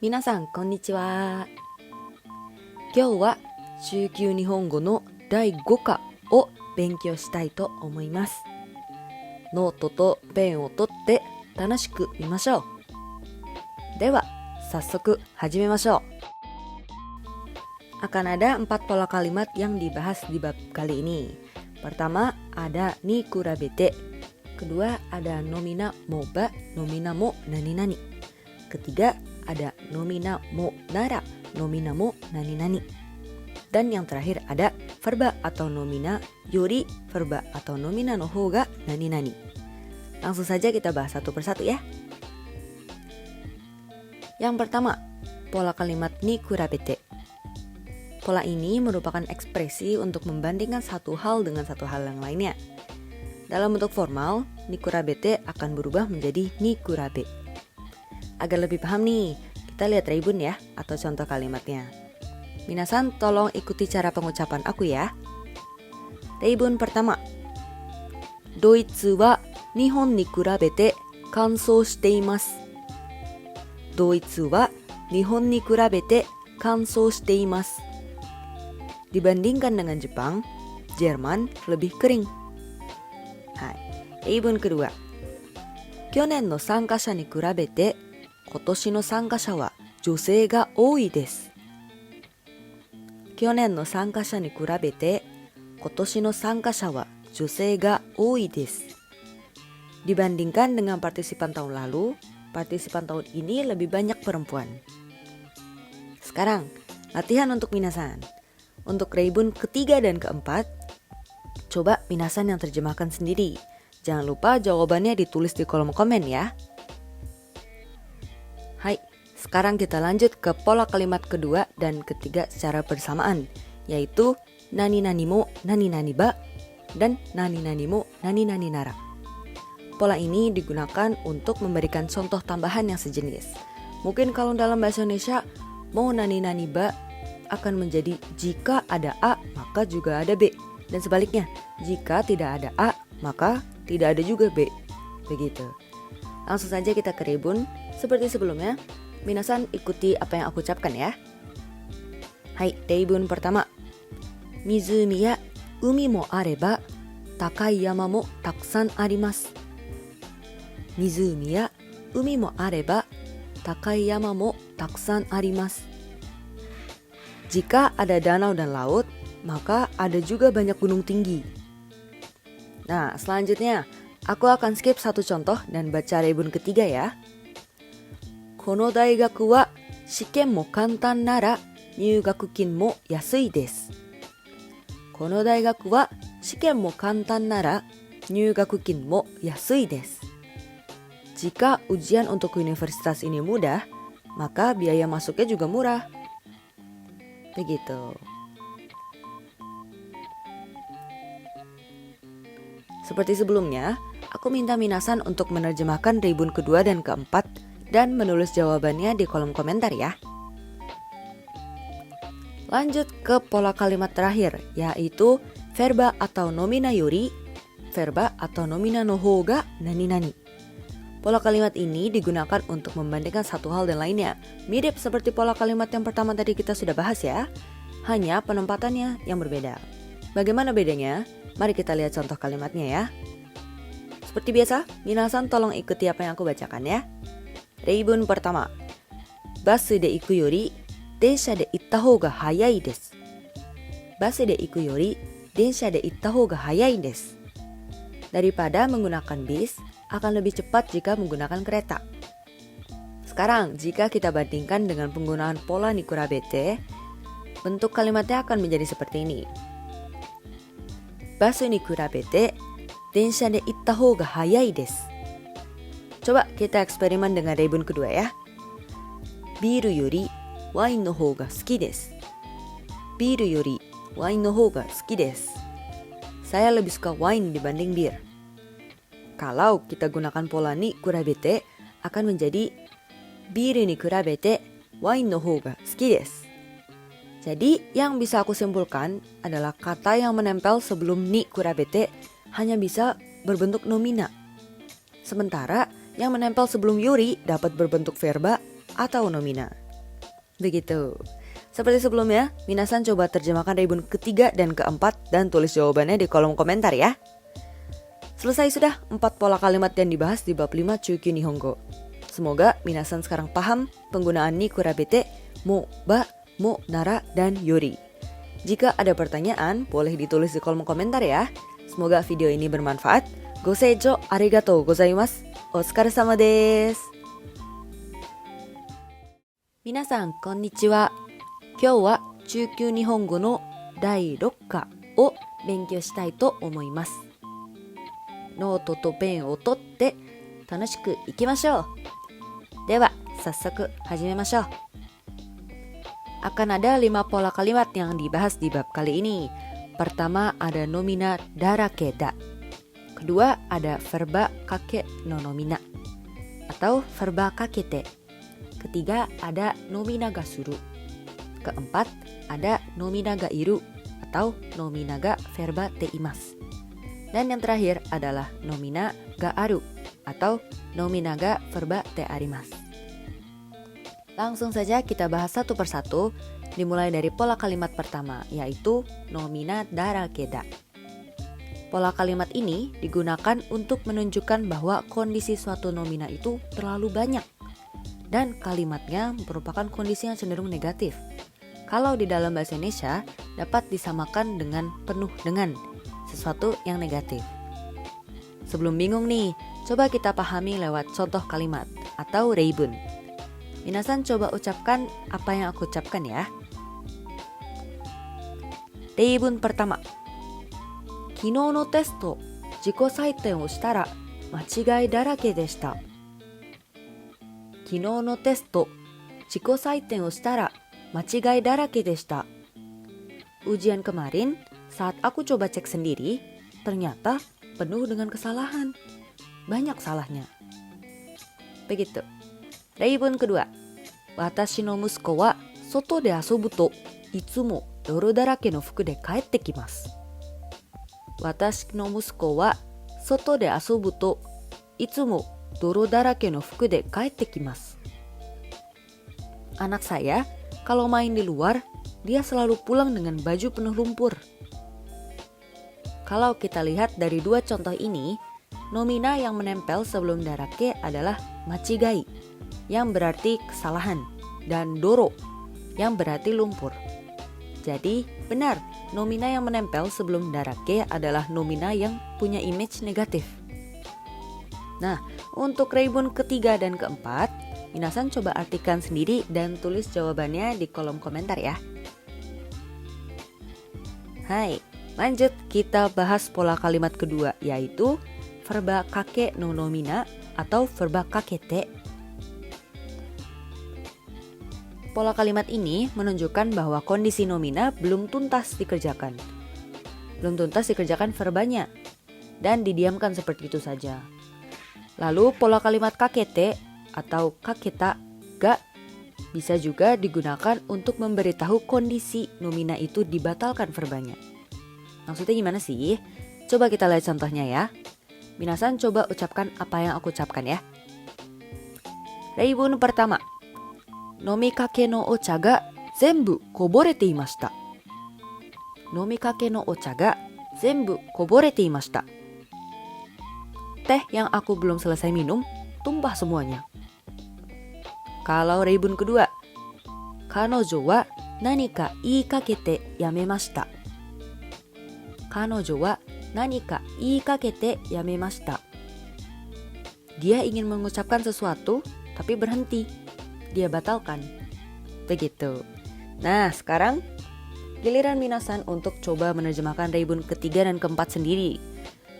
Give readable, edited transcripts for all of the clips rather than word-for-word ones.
皆さんこんにちは。今日は中級日本語の第5課を勉強したいと思います。ノートとペンを取って楽しく見ましょう。では早速始めましょう。Akan ada 4 pola kalimat yang dibahas di bab kali ini. Pertama ada ni kurabete. Kedua ada nomina moba, nomina mo nani nani. Ketiga ada nomina mo nara, nomina mo nani nani. Dan yang terakhir ada verba atau nomina yori, verba atau nomina no hou ga nani nani. Langsung saja kita bahas satu persatu ya. Yang pertama, pola kalimat ni kurabete. Pola ini merupakan ekspresi untuk membandingkan satu hal dengan satu hal yang lainnya. Dalam bentuk formal, ni kurabete akan berubah menjadi ni kurabe. Agar lebih paham nih, kita lihat reibun ya, atau contoh kalimatnya. Minasan tolong ikuti cara pengucapan aku ya. Reibun pertama. Doitsu wa Nihon ni kurabete kansou shite imasu. Doitsu wa Nihon ni kurabete kansou shite imasu. Dibandingkan dengan Jepang, Jerman lebih kering. Hai, reibun kedua. Kyonen no sankasha ni kurabete, kotoshi no sankasha wa josei ga ooi desu. Kyonen no sankasha ni kurabete, kotoshi no sankasha wa josei ga ooi desu. Dibandingkan dengan partisipan tahun lalu, partisipan tahun ini lebih banyak perempuan. Sekarang, latihan untuk minasan. Untuk reibun ketiga dan keempat, coba minasan yang terjemahkan sendiri. Jangan lupa jawabannya ditulis di kolom komen ya. Hai, sekarang kita lanjut ke pola kalimat kedua dan ketiga secara bersamaan, yaitu nani nani mo nani nani ba dan nani nani mo nani nani nara. Pola ini digunakan untuk memberikan contoh tambahan yang sejenis. Mungkin kalau dalam bahasa Indonesia, mo nani nani ba akan menjadi jika ada A maka juga ada B, dan sebaliknya jika tidak ada A maka tidak ada juga B. Begitu. Langsung saja kita ke reibun. Seperti sebelumnya, minasan ikuti apa yang aku ucapkan ya. Hai, reibun pertama. Mizumi ya umi mo areba takai yama mo takusan arimasu. Mizumi ya umi mo areba takai yama mo takusan arimasu. Jika ada danau dan laut, maka ada juga banyak gunung tinggi. Nah, selanjutnya aku akan skip satu contoh dan baca reibun ketiga ya. Kono daigaku wa shiken mo kantan nara nyugaku kin mo yasui desu. Kono daigaku wa shiken mo kantan nara nyugaku kin mo yasui desu. Jika ujian untuk universitas ini mudah, maka biaya masuknya juga murah. Begitu. Seperti sebelumnya, aku minta minasan untuk menerjemahkan reibun kedua dan keempat dan menulis jawabannya di kolom komentar ya. Lanjut ke pola kalimat terakhir, yaitu verba atau nomina yori, verba atau nomina no hou ga nani nani. Pola kalimat ini digunakan untuk membandingkan satu hal dan lainnya. Mirip seperti pola kalimat yang pertama tadi kita sudah bahas ya. Hanya penempatannya yang berbeda. Bagaimana bedanya? Mari kita lihat contoh kalimatnya ya. Seperti biasa, minasan tolong ikuti apa yang aku bacakan ya. Reibun pertama. Basu de iku yori, densha de itta hou ga hayai desu. Basu de iku yori, densha de itta hou ga hayai desu. Daripada menggunakan bis, akan lebih cepat jika menggunakan kereta. Sekarang, jika kita bandingkan dengan penggunaan pola ni kurabete, bentuk kalimatnya akan menjadi seperti ini. Basu ni kurabete, densha de itta hou ga hayai desu. Coba kita eksperimen dengan reibun kedua ya. Biru yori wain no hou ga suki desu. Biru yori wain no hou ga suki desu. Saya lebih suka wine dibanding bir. Kalau kita gunakan pola ni kurabete, akan menjadi biru ni kurabete wine no hou ga suki desu. Jadi yang bisa aku simpulkan adalah kata yang menempel sebelum ni kurabete hanya bisa berbentuk nomina. Sementara yang menempel sebelum yori dapat berbentuk verba atau nomina. Begitu. Seperti sebelumnya, minasan coba terjemahkan reibun ketiga dan keempat dan tulis jawabannya di kolom komentar ya. Selesai sudah 4 pola kalimat yang dibahas di bab 5 Chūkyū Nihongo. Semoga minasan sekarang paham penggunaan ni kurabete, mo, ba, mo, nara, dan yori. Jika ada pertanyaan, boleh ditulis di kolom komentar ya. Semoga video ini bermanfaat. Goseijo arigatou gozaimasu. Otsukaresama desu. Minasan, konnichiwa. 今日は中級日本語の第6課を勉強したいと思います。ノートとペンを取って楽しくいきましょう。では、早速始めましょう。Akan ada 5 pola kalimat yang dibahas di bab kali ini. Pertama ada nomina darake da. Kedua ada verba kake no nomina atau verba kakete. Ketiga ada nomina ga suru. Keempat ada nomina ga iru atau nomina ga verba te imasu. Dan yang terakhir adalah nomina ga aru atau nomina ga verba te arimasu. Langsung saja kita bahas satu persatu, dimulai dari pola kalimat pertama, yaitu nomina darake da. Pola kalimat ini digunakan untuk menunjukkan bahwa kondisi suatu nomina itu terlalu banyak dan kalimatnya merupakan kondisi yang cenderung negatif. Kalau di dalam bahasa Indonesia dapat disamakan dengan penuh dengan, sesuatu yang negatif. Sebelum bingung nih, coba kita pahami lewat contoh kalimat atau reibun. Minasan coba ucapkan apa yang aku ucapkan ya. Reibun pertama. Kino no testo, jiko saiten o shitara, machigai darake deshita. Kino no testo, jiko saiten o shitara, machigai darake deshita. Ujian kemarin, saat aku coba cek sendiri, ternyata penuh dengan kesalahan. Banyak salahnya. Begitu. Reibun kedua. Watashi no musuko wa soto de asobu to itsumo doru darake no fuku de kaette kimasu. Watashi no musuko wa soto de asobu to itsumo doru darake no fuku de kaette kimasu. Anak saya kalau main di luar, dia selalu pulang dengan baju penuh lumpur. Kalau kita lihat dari 2 contoh ini, nomina yang menempel sebelum darake adalah machigai, yang berarti kesalahan, dan doro, yang berarti lumpur. Jadi, benar, nomina yang menempel sebelum darake adalah nomina yang punya image negatif. Nah, untuk reibun ketiga dan keempat, minasan coba artikan sendiri dan tulis jawabannya di kolom komentar ya. Hai, lanjut kita bahas pola kalimat kedua, yaitu verba kake no nomina atau verba kakete. Pola kalimat ini menunjukkan bahwa kondisi nomina belum tuntas dikerjakan. Belum tuntas dikerjakan verbanya dan didiamkan seperti itu saja. Lalu pola kalimat kakete atau kaketa ga bisa juga digunakan untuk memberitahu kondisi nomina itu dibatalkan verbanya. Maksudnya gimana sih? Coba kita lihat contohnya ya. Minasan coba ucapkan apa yang aku ucapkan ya. Reibun pertama. Nomikake no ocha ga zenbu koborete imashita. Nomikake no ocha ga zenbu koborete imashita. Teh yang aku belum selesai minum tumpah semuanya. Kalau reibun kedua, kanojo wa nanika iikakete yamemashita. Kanojo wa nanika iikakete yamemashita. Dia ingin mengucapkan sesuatu tapi berhenti. Dia batalkan. Begitu. Nah, sekarang giliran minasan untuk coba menerjemahkan reibun ketiga dan keempat sendiri.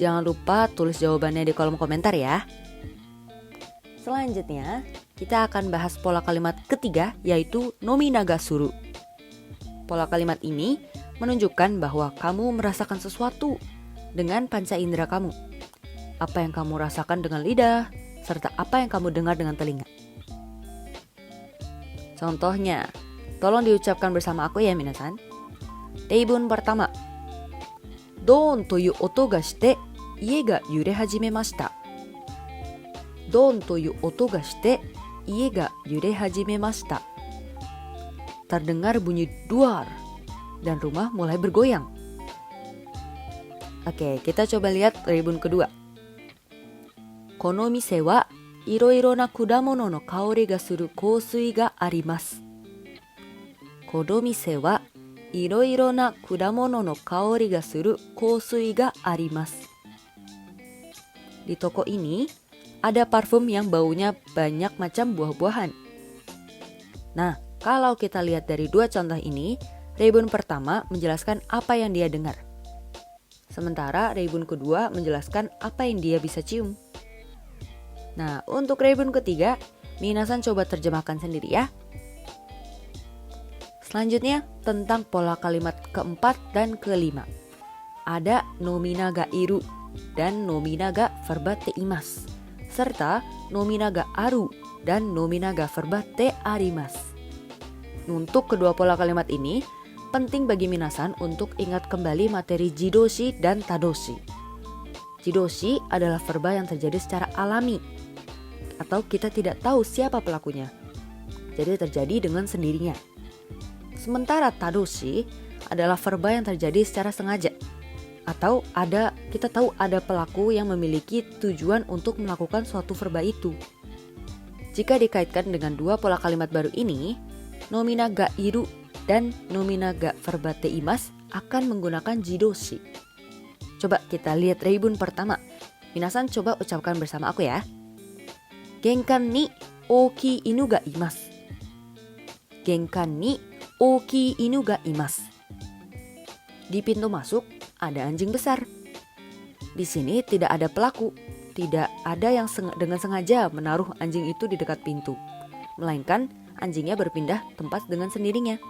Jangan lupa tulis jawabannya di kolom komentar ya. Selanjutnya, kita akan bahas pola kalimat ketiga, yaitu nomina ga suru. Pola kalimat ini menunjukkan bahwa kamu merasakan sesuatu dengan panca indera kamu. Apa yang kamu rasakan dengan lidah, serta apa yang kamu dengar dengan telinga. Contohnya, tolong diucapkan bersama aku ya minasan. Reibun pertama. Doon toyu oto ga shite, ie ga yure hajimemashita. Doon toyu oto ga shite, ie ga yure hajimemashita. terdengar bunyi duar dan rumah mulai bergoyang. Oke, kita coba lihat reibun kedua. Kono mise wa iroiro na kudamono no kaori ga suru kousui ga arimasu. Kono mise wa iroiro na kudamono no kaori ga suru kousui ga arimasu. Di toko ini ada parfum yang baunya banyak macam buah-buahan. Nah, kalau kita lihat dari dua contoh ini, reibun pertama menjelaskan apa yang dia dengar. Sementara reibun kedua menjelaskan apa yang dia bisa cium. Nah, untuk reibun ketiga, minasan coba terjemahkan sendiri ya. Selanjutnya, tentang pola kalimat keempat dan kelima. Ada nomina ga iru dan nomina ga verba te imasu, serta nomina ga aru dan nomina ga verba te arimasu. Untuk kedua pola kalimat ini, penting bagi minasan untuk ingat kembali materi jidoshi dan tadoshi. Jidoshi adalah verba yang terjadi secara alami, atau kita tidak tahu siapa pelakunya. Jadi terjadi dengan sendirinya. Sementara tadoshi adalah verba yang terjadi secara sengaja, atau kita tahu ada pelaku yang memiliki tujuan untuk melakukan suatu verba itu. Jika dikaitkan dengan dua pola kalimat baru ini, nomina ga iru dan nomina ga verba te imasu akan menggunakan jidoshi. Coba kita lihat reibun pertama. Minasan coba ucapkan bersama aku ya. Genkan ni ookii inu ga imasu. Genkan ni ookii inu ga imasu. Di pintu masuk ada anjing besar. Di sini tidak ada pelaku, tidak ada yang dengan sengaja menaruh anjing itu di dekat pintu, melainkan anjingnya berpindah tempat dengan sendirinya.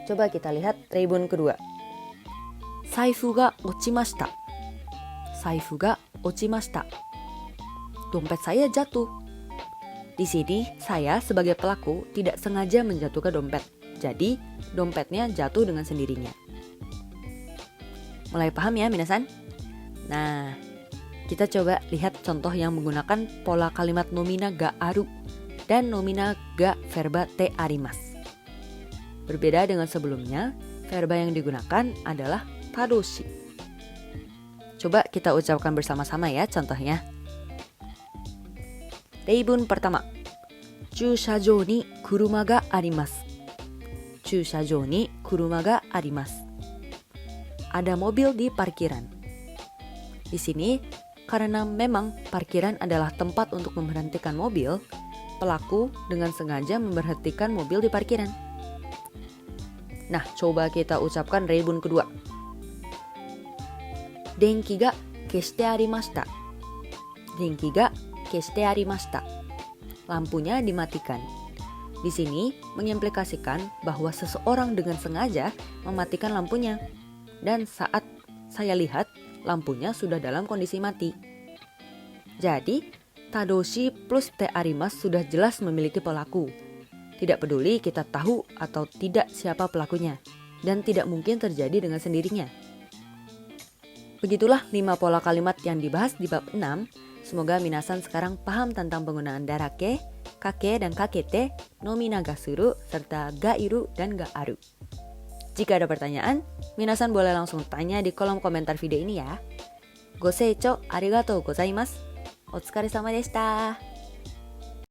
Coba kita lihat reibun kedua. Saifu ga ochimashita. Saifu ga ochimashita. Dompet saya jatuh. Di sini saya sebagai pelaku tidak sengaja menjatuhkan dompet. Jadi dompetnya jatuh dengan sendirinya. Mulai paham ya minasan? Nah, kita coba lihat contoh yang menggunakan pola kalimat nomina ga aru dan nomina ga verba te arimasu. Berbeda dengan sebelumnya, verba yang digunakan adalah tadoshi. Coba kita ucapkan bersama-sama ya contohnya. Reibun pertama. Chūshajō ni kuruma ga arimasu. Chūshajō ni kuruma ga arimasu. Ada mobil di parkiran. Di sini, karena memang parkiran adalah tempat untuk memberhentikan mobil, pelaku dengan sengaja memberhentikan mobil di parkiran. Nah, coba kita ucapkan reibun kedua. Denki ga keshite arimashita. Denki ga keshite arimashita. Lampunya dimatikan. Di sini mengimplikasikan bahwa seseorang dengan sengaja mematikan lampunya. Dan saat saya lihat, lampunya sudah dalam kondisi mati. Jadi, tadoshi plus te arimasu sudah jelas memiliki pelaku. Tidak peduli kita tahu atau tidak siapa pelakunya, dan tidak mungkin terjadi dengan sendirinya. Begitulah 5 pola kalimat yang dibahas di bab 6. Semoga minasan sekarang paham tentang penggunaan darake, kake dan kakete, nomina ga suru, serta ga iru dan ga aru. Jika ada pertanyaan, minasan boleh langsung tanya di kolom komentar video ini ya. Goseicho arigatou gozaimasu. Otsukaresama deshita.